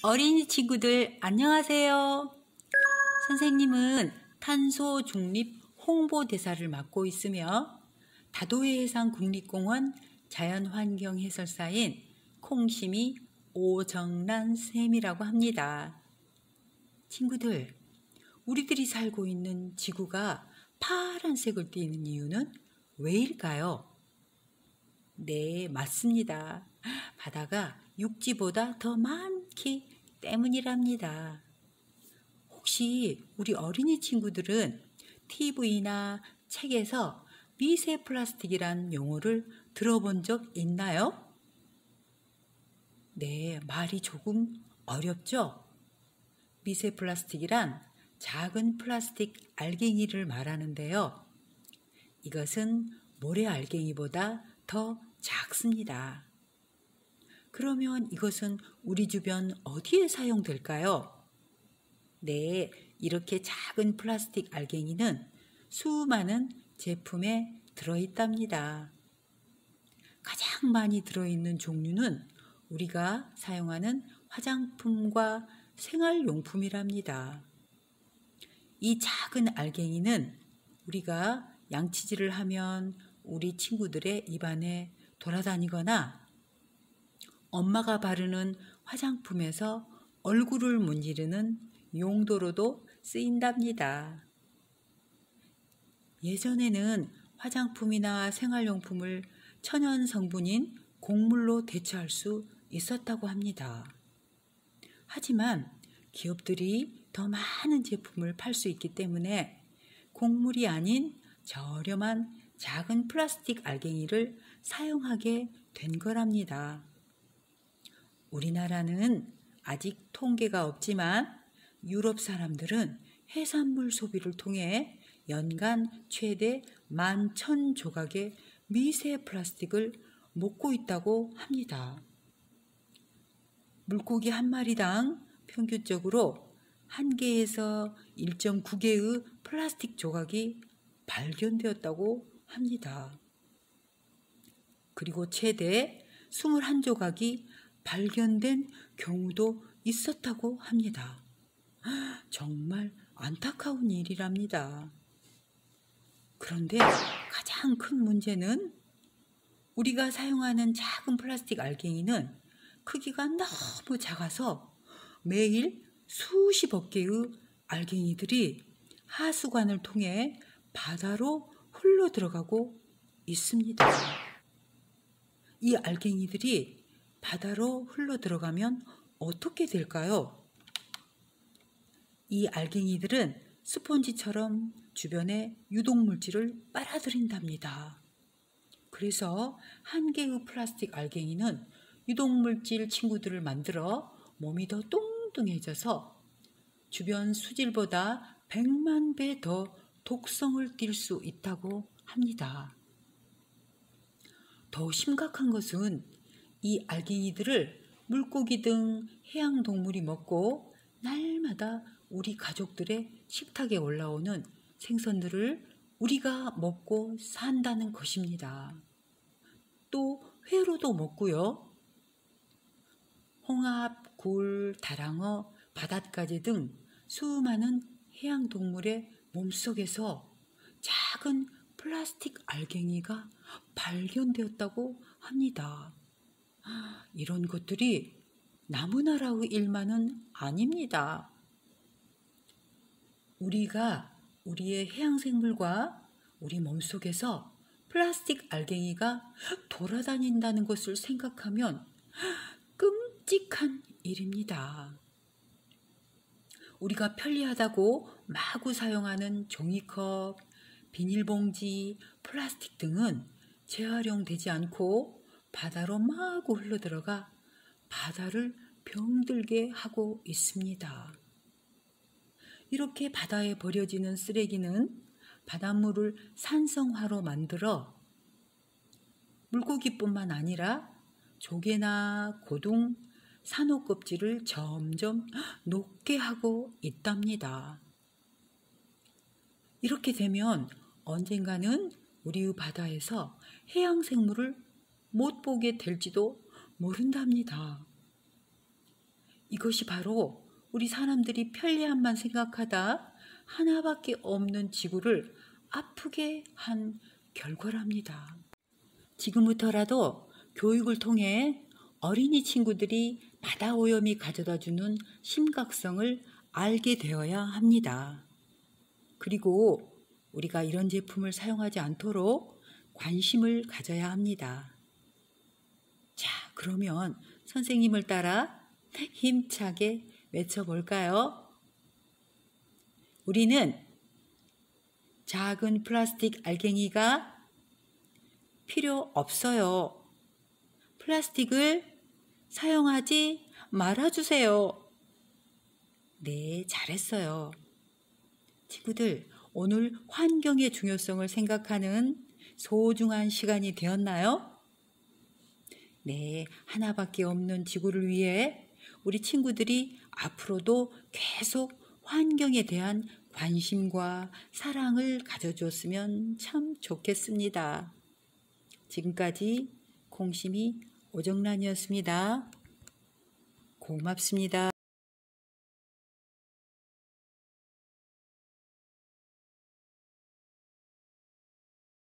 어린이 친구들 안녕하세요. 선생님은 탄소 중립 홍보대사를 맡고 있으며 다도해 해상 국립공원 자연환경 해설사인 콩심이 오정란 쌤이라고 합니다. 친구들, 우리들이 살고 있는 지구가 파란색을 띠는 이유는 왜일까요? 네, 맞습니다. 바다가 육지보다 더 많기 때문이랍니다. 혹시 우리 어린이 친구들은 TV나 책에서 미세 플라스틱이란 용어를 들어본 적 있나요? 네, 말이 조금 어렵죠? 미세 플라스틱이란 작은 플라스틱 알갱이를 말하는데요. 이것은 모래 알갱이보다 더 작습니다. 그러면 이것은 우리 주변 어디에 사용될까요? 네, 이렇게 작은 플라스틱 알갱이는 수많은 제품에 들어있답니다. 가장 많이 들어있는 종류는 우리가 사용하는 화장품과 생활용품이랍니다. 이 작은 알갱이는 우리가 양치질을 하면 우리 친구들의 입안에 돌아다니거나 엄마가 바르는 화장품에서 얼굴을 문지르는 용도로도 쓰인답니다. 예전에는 화장품이나 생활용품을 천연 성분인 곡물로 대체할 수 있었다고 합니다. 하지만 기업들이 더 많은 제품을 팔 수 있기 때문에 곡물이 아닌 저렴한 작은 플라스틱 알갱이를 사용하게 된 거랍니다. 우리나라는 아직 통계가 없지만 유럽 사람들은 해산물 소비를 통해 연간 최대 11,000조각의 미세 플라스틱을 먹고 있다고 합니다. 물고기 한 마리당 평균적으로 1개에서 1.9개의 플라스틱 조각이 발견되었다고 합니다. 그리고 최대 21조각이 발견된 경우도 있었다고 합니다. 정말 안타까운 일이랍니다. 그런데 가장 큰 문제는 우리가 사용하는 작은 플라스틱 알갱이는 크기가 너무 작아서 매일 수십억 개의 알갱이들이 하수관을 통해 바다로 흘러 들어가고 있습니다. 이 알갱이들이 바다로 흘러 들어가면 어떻게 될까요? 이 알갱이들은 스펀지처럼 주변에 유독물질을 빨아들인답니다. 그래서 한 개의 플라스틱 알갱이는 유독물질 친구들을 만들어 몸이 더 뚱뚱해져서 주변 수질보다 100만 배 더 독성을 띨 수 있다고 합니다. 더 심각한 것은 이 알갱이들을 물고기 등 해양동물이 먹고 날마다 우리 가족들의 식탁에 올라오는 생선들을 우리가 먹고 산다는 것입니다. 또 회로도 먹고요. 홍합, 굴, 다랑어, 바닷가재 등 수많은 해양동물의 몸속에서 작은 플라스틱 알갱이가 발견되었다고 합니다. 이런 것들이 나무나라의 일만은 아닙니다. 우리가 우리의 해양생물과 우리 몸속에서 플라스틱 알갱이가 돌아다닌다는 것을 생각하면 끔찍한 일입니다. 우리가 편리하다고 마구 사용하는 종이컵, 비닐봉지, 플라스틱 등은 재활용되지 않고 바다로 마구 흘러들어가 바다를 병들게 하고 있습니다. 이렇게 바다에 버려지는 쓰레기는 바닷물을 산성화로 만들어 물고기뿐만 아니라 조개나 고등, 산호 껍질을 점점 녹게 하고 있답니다. 이렇게 되면 언젠가는 우리의 바다에서 해양생물을 못 보게 될지도 모른답니다. 이것이 바로 우리 사람들이 편리함만 생각하다 하나밖에 없는 지구를 아프게 한 결과랍니다. 지금부터라도 교육을 통해 어린이 친구들이 바다 오염이 가져다 주는 심각성을 알게 되어야 합니다. 그리고 우리가 이런 제품을 사용하지 않도록 관심을 가져야 합니다. 자, 그러면 선생님을 따라 힘차게 외쳐볼까요? 우리는 작은 플라스틱 알갱이가 필요 없어요. 플라스틱을 사용하지 말아주세요. 네, 잘했어요. 친구들, 오늘 환경의 중요성을 생각하는 소중한 시간이 되었나요? 네, 하나밖에 없는 지구를 위해 우리 친구들이 앞으로도 계속 환경에 대한 관심과 사랑을 가져줬으면 참 좋겠습니다. 지금까지 콩심이 오정란이었습니다. 고맙습니다.